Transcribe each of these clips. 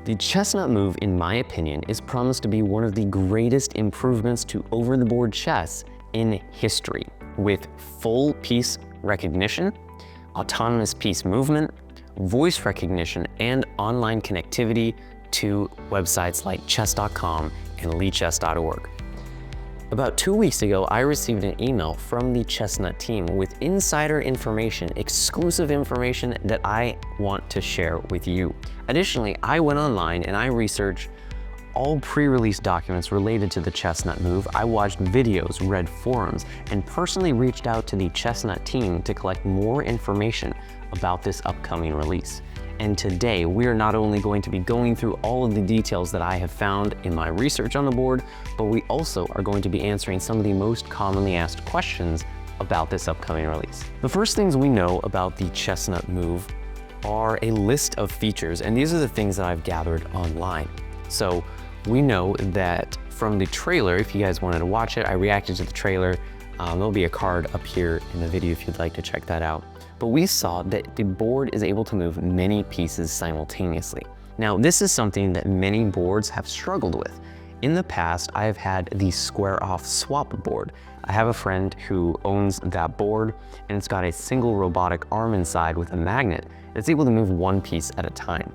The Chestnut Move, in my opinion, is promised to be one of the greatest improvements to over-the-board chess in history, with full piece recognition, autonomous piece movement, voice recognition, and online connectivity to websites like chess.com and lichess.org. About 2 weeks ago, I received an email from the Chestnut team with insider information, exclusive information that I want to share with you. Additionally, I went online and I researched all pre-release documents related to the Chestnut Move. I watched videos, read forums, and personally reached out to the Chestnut team to collect more information about this upcoming release. And today, we are not only going to be going through all of the details that I have found in my research on the board, but we also are going to be answering some of the most commonly asked questions about this upcoming release. The first things we know about the Chestnut Move are a list of features, and these are the things that I've gathered online. So we know that from the trailer, if you guys wanted to watch it, I reacted to the trailer. There'll be a card up here in the video if you'd like to check that out. But we saw that the board is able to move many pieces simultaneously. Now, this is something that many boards have struggled with. In the past, I have had the square-off swap board. I have a friend who owns that board, and it's got a single robotic arm inside with a magnet that's able to move one piece at a time.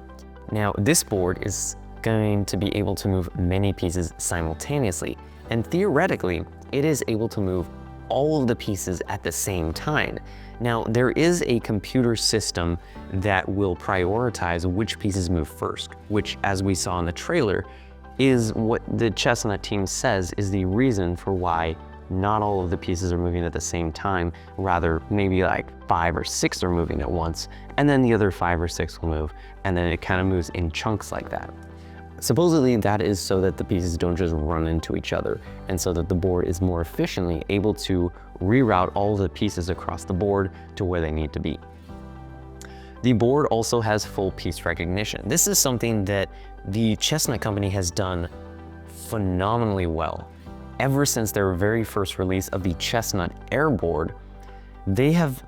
Now, this board is going to be able to move many pieces simultaneously, and theoretically, it is able to move all of the pieces at the same time. Now, there is a computer system that will prioritize which pieces move first, which, as we saw in the trailer, is what the Chestnut team says is the reason for why not all of the pieces are moving at the same time. Rather, maybe like 5 or 6 are moving at once, and then the other 5 or 6 will move, and then it kind of moves in chunks like that. Supposedly, that is so that the pieces don't just run into each other, and so that the board is more efficiently able to reroute all of the pieces across the board to where they need to be. The board also has full piece recognition. This is something that the Chestnut company has done phenomenally well. Ever since their very first release of the Chestnut Air board, they have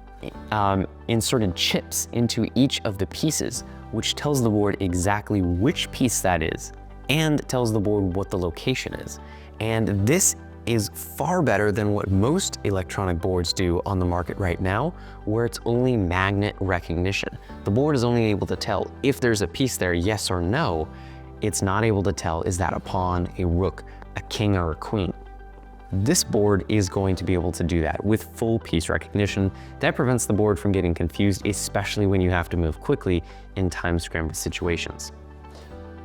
inserted chips into each of the pieces, which tells the board exactly which piece that is and tells the board what the location is. And this is far better than what most electronic boards do on the market right now, where it's only magnet recognition. The board is only able to tell if there's a piece there, yes or no. It's not able to tell, is that a pawn, a rook, a king, or a queen? This board is going to be able to do that with full piece recognition. That prevents the board from getting confused, especially when you have to move quickly in time-scrambled situations.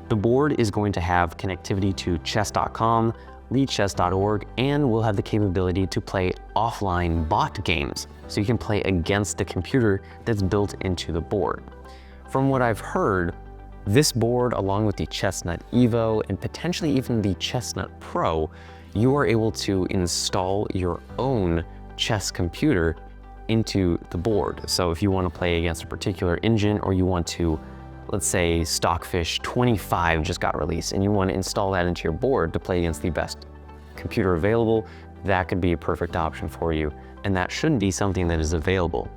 The board is going to have connectivity to chess.com, lichess.org, and will have the capability to play offline bot games, so you can play against the computer that's built into the board. From what I've heard, this board, along with the Chestnut Evo and potentially even the Chestnut Pro, you are able to install your own chess computer into the board. So if you want to play against a particular engine, or you want to, let's say Stockfish 25 just got released, and you want to install that into your board to play against the best computer available, that could be a perfect option for you. And that shouldn't be something that is available.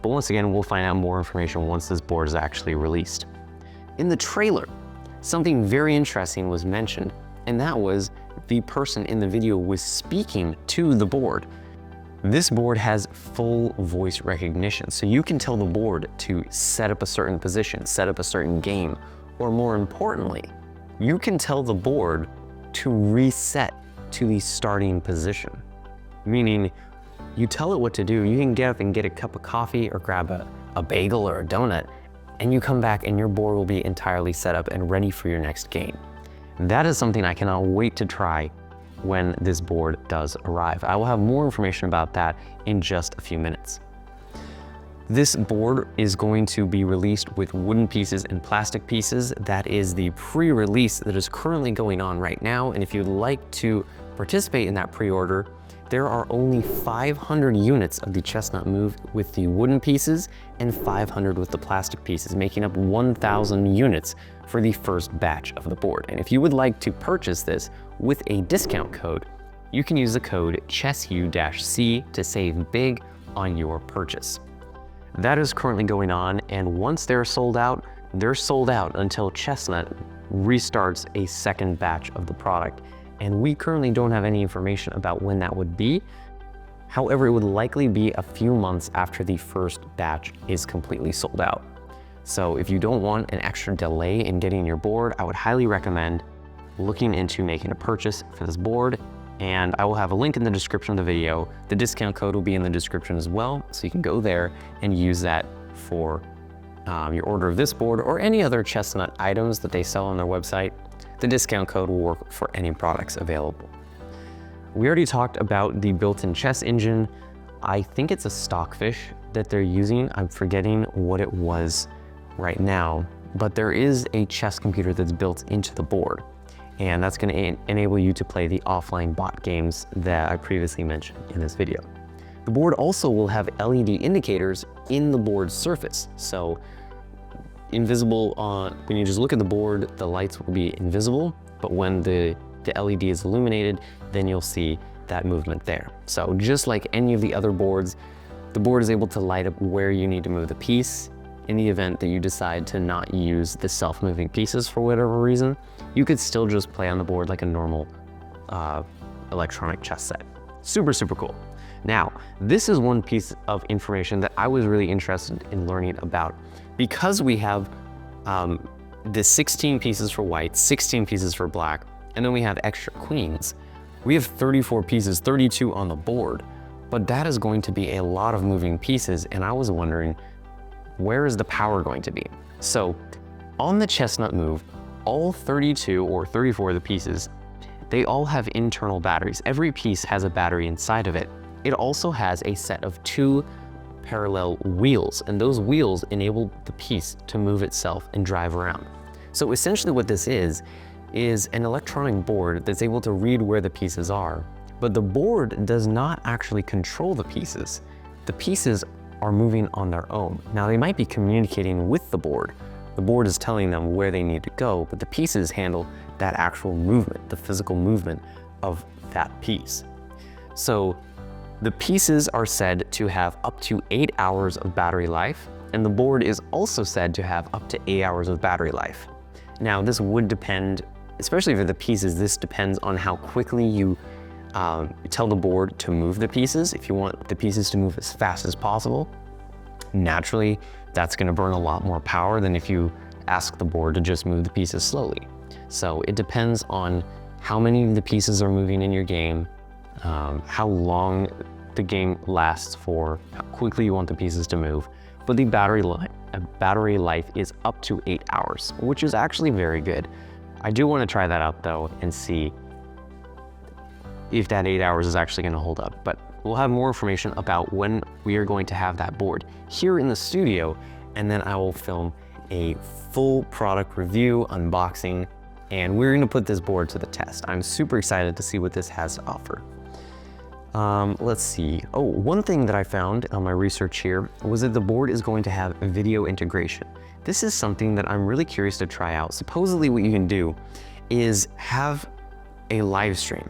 But once again, we'll find out more information once this board is actually released. In the trailer, something very interesting was mentioned, and that was the person in the video was speaking to the board. This board has full voice recognition, so you can tell the board to set up a certain position, set up a certain game, or more importantly, you can tell the board to reset to the starting position. Meaning, you tell it what to do, you can get up and get a cup of coffee or grab a bagel or a donut, and you come back and your board will be entirely set up and ready for your next game. That is something I cannot wait to try when this board does arrive. I will have more information about that in just a few minutes. This board is going to be released with wooden pieces and plastic pieces. That is the pre-release that is currently going on right now. And if you'd like to participate in that pre-order, there are only 500 units of the Chestnut Move with the wooden pieces and 500 with the plastic pieces, making up 1,000 units for the first batch of the board. And if you would like to purchase this with a discount code, you can use the code chessusee to save big on your purchase. That is currently going on, and once they're sold out, they're sold out until Chestnut restarts a second batch of the product. And we currently don't have any information about when that would be. However, it would likely be a few months after the first batch is completely sold out. So if you don't want an extra delay in getting your board, I would highly recommend looking into making a purchase for this board. And I will have a link in the description of the video. The discount code will be in the description as well, so you can go there and use that for your order of this board or any other Chestnut items that they sell on their website. The discount code will work for any products available. We already talked about the built-in chess engine. I think it's a Stockfish that they're using. I'm forgetting what it was right now, but there is a chess computer that's built into the board, and that's going to enable you to play the offline bot games that I previously mentioned in this video. The board also will have LED indicators in the board's surface, so invisible when you just look at the board, the lights will be invisible, but when the LED is illuminated, then you'll see that movement there. So just like any of the other boards, the board is able to light up where you need to move the piece. In the event that you decide to not use the self-moving pieces for whatever reason, you could still just play on the board like a normal electronic chess set. Super, super cool. Now, this is one piece of information that I was really interested in learning about. Because we have the 16 pieces for white, 16 pieces for black, and then we have extra queens, we have 34 pieces, 32 on the board, but that is going to be a lot of moving pieces, and I was wondering, where is the power going to be? So on the Chestnut Move, all 32 or 34 of the pieces, they all have internal batteries. Every piece has a battery inside of it. It also has a set of 2 parallel wheels, and those wheels enable the piece to move itself and drive around. So essentially what this is an electronic board that's able to read where the pieces are, but the board does not actually control the pieces. The pieces are moving on their own. Now they might be communicating with the board. The board is telling them where they need to go, but the pieces handle that actual movement, the physical movement of that piece. So the pieces are said to have up to 8 hours of battery life, and the board is also said to have up to 8 hours of battery life. Now this would depend, especially for the pieces, this depends on how quickly you tell the board to move the pieces. If you want the pieces to move as fast as possible, naturally, that's going to burn a lot more power than if you ask the board to just move the pieces slowly. So it depends on how many of the pieces are moving in your game, how long the game lasts for, how quickly you want the pieces to move. But the battery life is up to 8 hours, which is actually very good. I do want to try that out though and see if that 8 hours is actually going to hold up. But we'll have more information about when we are going to have that board here in the studio, and then I will film a full product review, unboxing, and we're going to put this board to the test. I'm super excited to see what this has to offer. Let's see. Oh, one thing that I found on my research here was that the board is going to have video integration. This is something that I'm really curious to try out. Supposedly what you can do is have a live stream,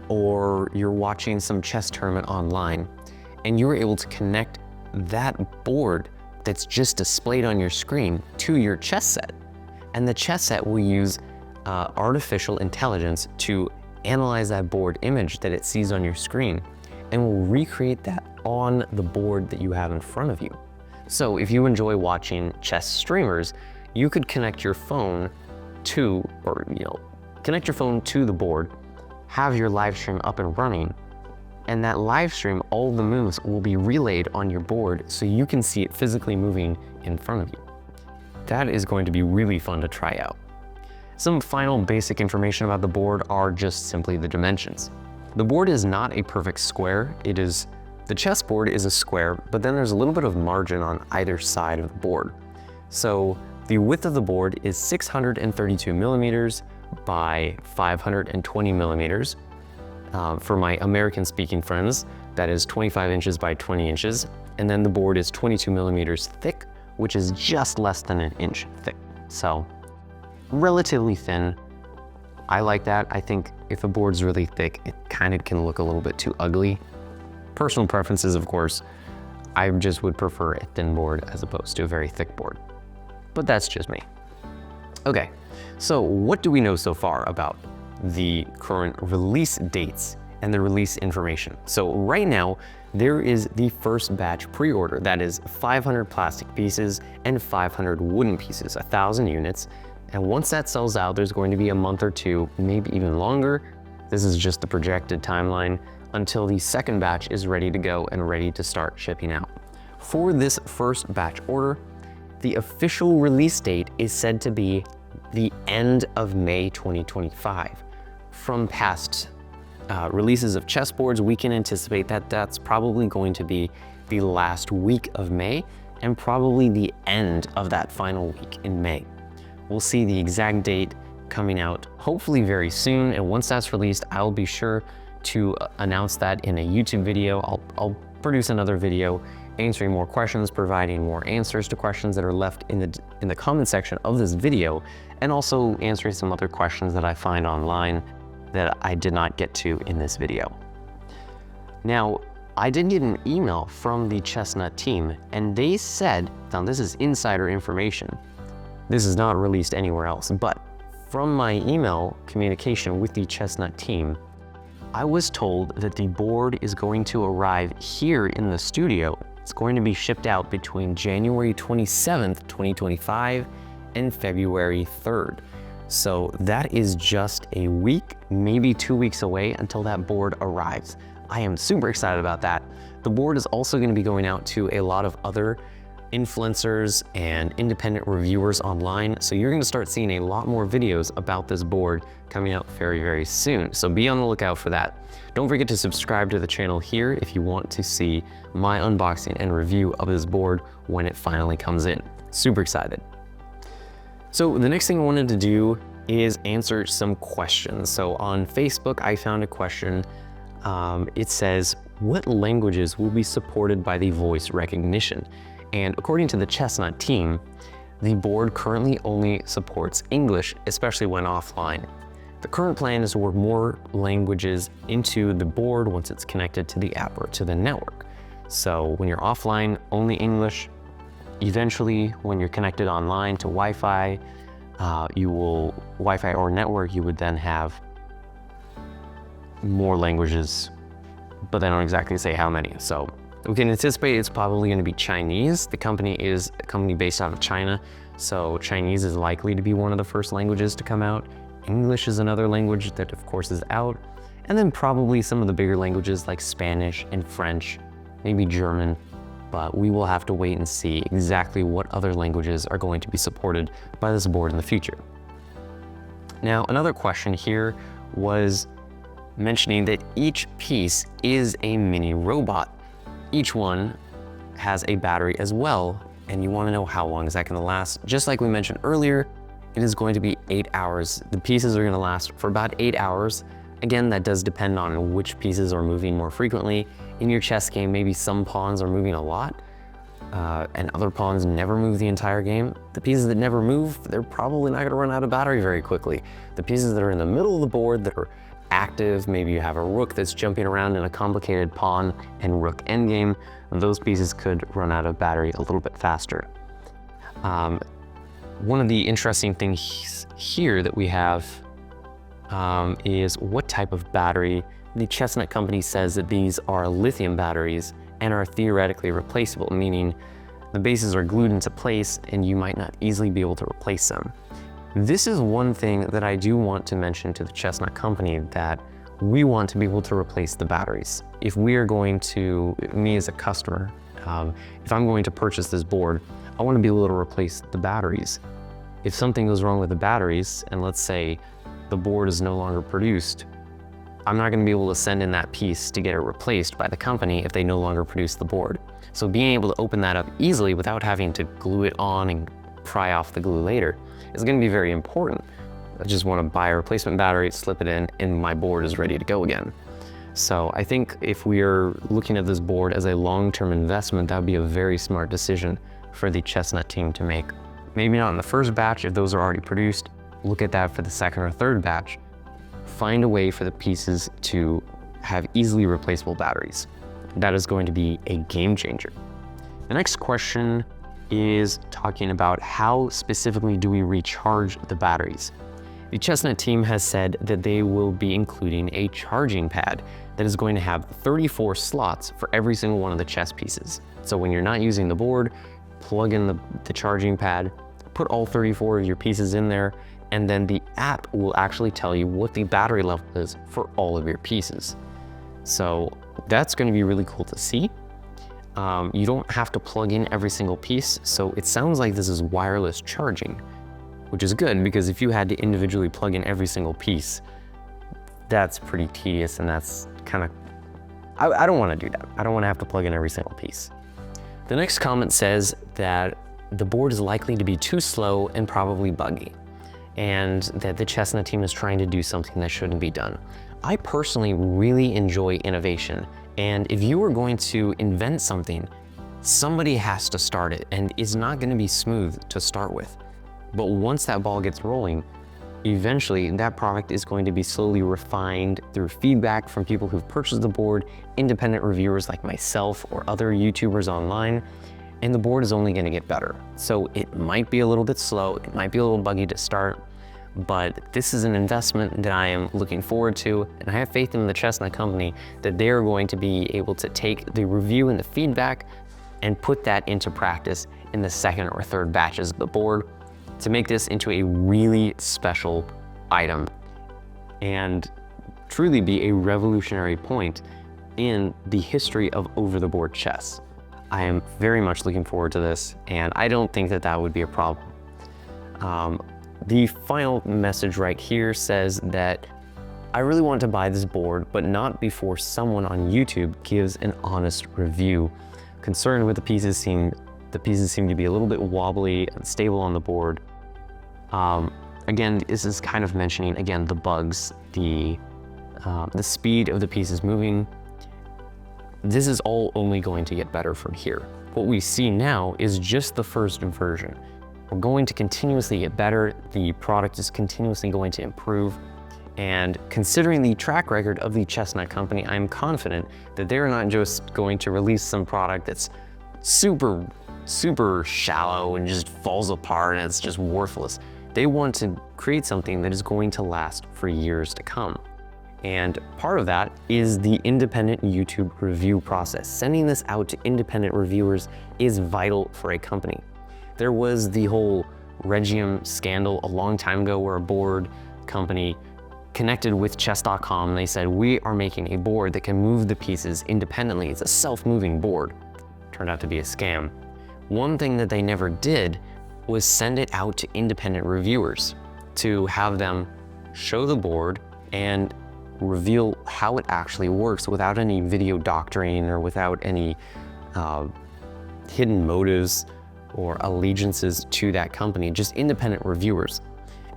or you're watching some chess tournament online and you're able to connect that board that's just displayed on your screen to your chess set. And the chess set will use artificial intelligence to analyze that board image that it sees on your screen and will recreate that on the board that you have in front of you. So if you enjoy watching chess streamers, you could connect your phone to, connect your phone to the board, have your live stream up and running, and that live stream, all the moves will be relayed on your board so you can see it physically moving in front of you. That is going to be really fun to try out. Some final basic information about the board are just simply the dimensions. The board is not a perfect square. The chessboard is a square, but then there's a little bit of margin on either side of the board. So the width of the board is 632 millimeters by 520 millimeters. For my American speaking friends, that is 25 inches by 20 inches. And then the board is 22 millimeters thick, which is just less than an inch thick. So relatively thin. I like that. I think if a board's really thick, it kind of can look a little bit too ugly. Personal preferences, of course. I just would prefer a thin board as opposed to a very thick board. but that's just me. Okay, so what do we know so far about the current release dates and the release information? So right now, there is the first batch pre-order. That is 500 plastic pieces and 500 wooden pieces, 1,000 units. And once that sells out, there's going to be a month or two, maybe even longer. This is just the projected timeline until the second batch is ready to go and ready to start shipping out. For this first batch order, the official release date is said to be the end of May 2025. From past releases of chessboards, we can anticipate that that's probably going to be the last week of May and probably the end of that final week in May. We'll see the exact date coming out hopefully very soon, and once that's released, I'll be sure to announce that in a YouTube video. I'll produce another video answering more questions, providing more answers to questions that are left in the comment section of this video, and also answering some other questions that I find online that I did not get to in this video. Now, I did get an email from the Chestnut team, and they said, now this is insider information, this is not released anywhere else, but from my email communication with the Chestnut team, I was told that the board is going to arrive here in the studio. It's going to be shipped out between January 27th, 2025 and February 3rd. So that is just a week, maybe 2 weeks away until that board arrives. I am super excited about that. The board is also going to be going out to a lot of other influencers and independent reviewers online. So you're going to start seeing a lot more videos about this board coming out very, very soon. So be on the lookout for that. Don't forget to subscribe to the channel here if you want to see my unboxing and review of this board when it finally comes in. Super excited. So the next thing I wanted to do is answer some questions. So on Facebook, I found a question. It says, what languages will be supported by the voice recognition? And according to the Chestnut team, the board currently only supports English, especially when offline. The current plan is to work more languages into the board once it's connected to the app or to the network. So when you're offline, only English. Eventually, when you're connected online to Wi-Fi, Wi-Fi or network, you would then have more languages, but they don't exactly say how many. So we can anticipate it's probably going to be Chinese. The company is a company based out of China, so Chinese is likely to be one of the first languages to come out. English is another language that of course is out, and then probably some of the bigger languages like Spanish and French, maybe German, but we will have to wait and see exactly what other languages are going to be supported by this board in the future. Now, another question here was mentioning that each piece is a mini robot. Each one has a battery as well, and you want to know how long is that going to last. Just like we mentioned earlier, it is going to be 8 hours. The pieces are going to last for about 8 hours. Again, that does depend on which pieces are moving more frequently. In your chess game, maybe some pawns are moving a lot, and other pawns never move the entire game. The pieces that never move, they're probably not going to run out of battery very quickly. The pieces that are in the middle of the board that are active, maybe you have a rook that's jumping around in a complicated pawn and rook endgame, those pieces could run out of battery a little bit faster. One of the interesting things here that we have is what type of battery. The Chestnut company says that these are lithium batteries and are theoretically replaceable, meaning the bases are glued into place and you might not easily be able to replace them. This is one thing that I do want to mention to the Chestnut company, that we want to be able to replace the batteries. If we are going to, me as a customer, if I'm going to purchase this board, I want to be able to replace the batteries. If something goes wrong with the batteries, and let's say the board is no longer produced, I'm not going to be able to send in that piece to get it replaced by the company if they no longer produce the board. So being able to open that up easily without having to glue it on and pry off the glue later is going to be very important. I just want to buy a replacement battery, slip it in, and my board is ready to go again. So I think if we are looking at this board as a long-term investment, that would be a very smart decision for the Chestnut team to make. Maybe not in the first batch if those are already produced. Look at that for the second or third batch. Find a way for the pieces to have easily replaceable batteries. That is going to be a game changer. The next question is talking about how specifically do we recharge the batteries. The Chestnut team has said that they will be including a charging pad that is going to have 34 slots for every single one of the chess pieces. So when you're not using the board, plug in the charging pad, put all 34 of your pieces in there, and then the app will actually tell you what the battery level is for all of your pieces. So that's going to be really cool to see. You don't have to plug in every single piece, so it sounds like this is wireless charging, which is good, because if you had to individually plug in every single piece, that's pretty tedious, and that's kind of, I don't want to do that. I don't want to have to plug in every single piece. The next comment says that the board is likely to be too slow and probably buggy, and that the Chestnut team is trying to do something that shouldn't be done. I personally really enjoy innovation, and if you are going to invent something, somebody has to start it, and it's not going to be smooth to start with. But once that ball gets rolling, eventually that product is going to be slowly refined through feedback from people who've purchased the board, independent reviewers like myself or other YouTubers online, and the board is only going to get better. So it might be a little bit slow, it might be a little buggy to start, but this is an investment that I am looking forward to, and I have faith in the Chestnut company that they are going to be able to take the review and the feedback and put that into practice in the second or third batches of the board to make this into a really special item and truly be a revolutionary point in the history of over-the-board chess. I am very much looking forward to this, and I don't think that that would be a problem. The final message right here says that I really want to buy this board, but not before someone on YouTube gives an honest review. Concerned with the pieces seem to be a little bit wobbly, unstable on the board. Again, this is kind of mentioning, again, the bugs, the speed of the pieces moving. This is all only going to get better from here. What we see now is just the first version. We're going to continuously get better. The product is continuously going to improve. And considering the track record of the Chestnut company, I'm confident that they're not just going to release some product that's super shallow and just falls apart and it's just worthless. They want to create something that is going to last for years to come. And part of that is the independent YouTube review process. Sending this out to independent reviewers is vital for a company. There was the whole Regium scandal a long time ago where a board company connected with chess.com and they said, we are making a board that can move the pieces independently. It's a self-moving board. Turned out to be a scam. One thing that they never did was send it out to independent reviewers to have them show the board and reveal how it actually works without any video doctoring or without any hidden motives or allegiances to that company, just independent reviewers.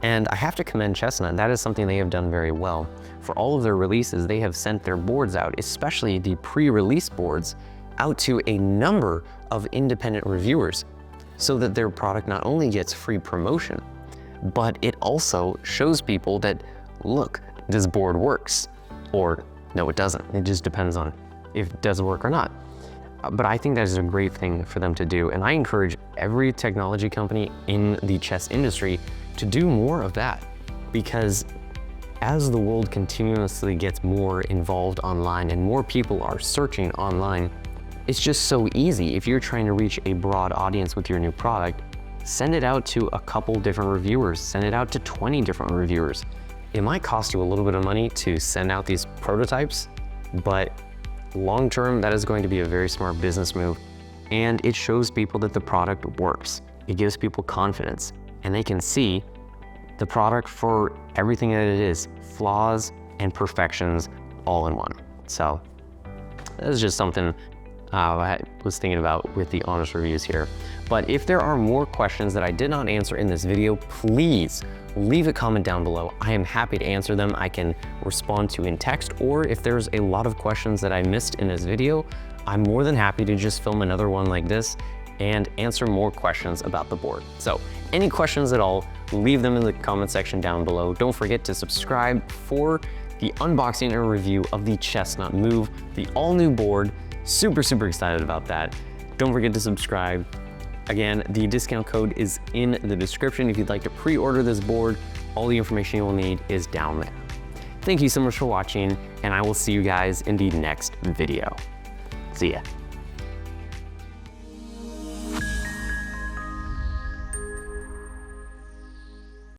And I have to commend Chestnut. That is something they have done very well. For all of their releases, they have sent their boards out, especially the pre-release boards, out to a number of independent reviewers so that their product not only gets free promotion, but it also shows people that, look, this board works, or no, it doesn't. It just depends on if it does work or not. But I think that is a great thing for them to do. And I encourage every technology company in the chess industry to do more of that, because as the world continuously gets more involved online and more people are searching online, it's just so easy. If you're trying to reach a broad audience with your new product, send it out to a couple different reviewers, send it out to 20 different reviewers. It might cost you a little bit of money to send out these prototypes, but long-term, that is going to be a very smart business move. And it shows people that the product works. It gives people confidence, and they can see the product for everything that it is, flaws and perfections all in one. So that is just something I was thinking about with the honest reviews here. But if there are more questions that I did not answer in this video, please leave a comment down below. I am happy to answer them. I can respond to in text, or if there's a lot of questions that I missed in this video, I'm more than happy to just film another one like this and answer more questions about the board. So any questions at all, leave them in the comment section down below. Don't forget to subscribe for the unboxing and review of the Chestnut Move, the all new board. Super excited about that. Don't forget to subscribe. Again, the discount code is in the description. If you'd like to pre-order this board, all the information you will need is down there. Thank you so much for watching, and I will see you guys in the next video. See ya.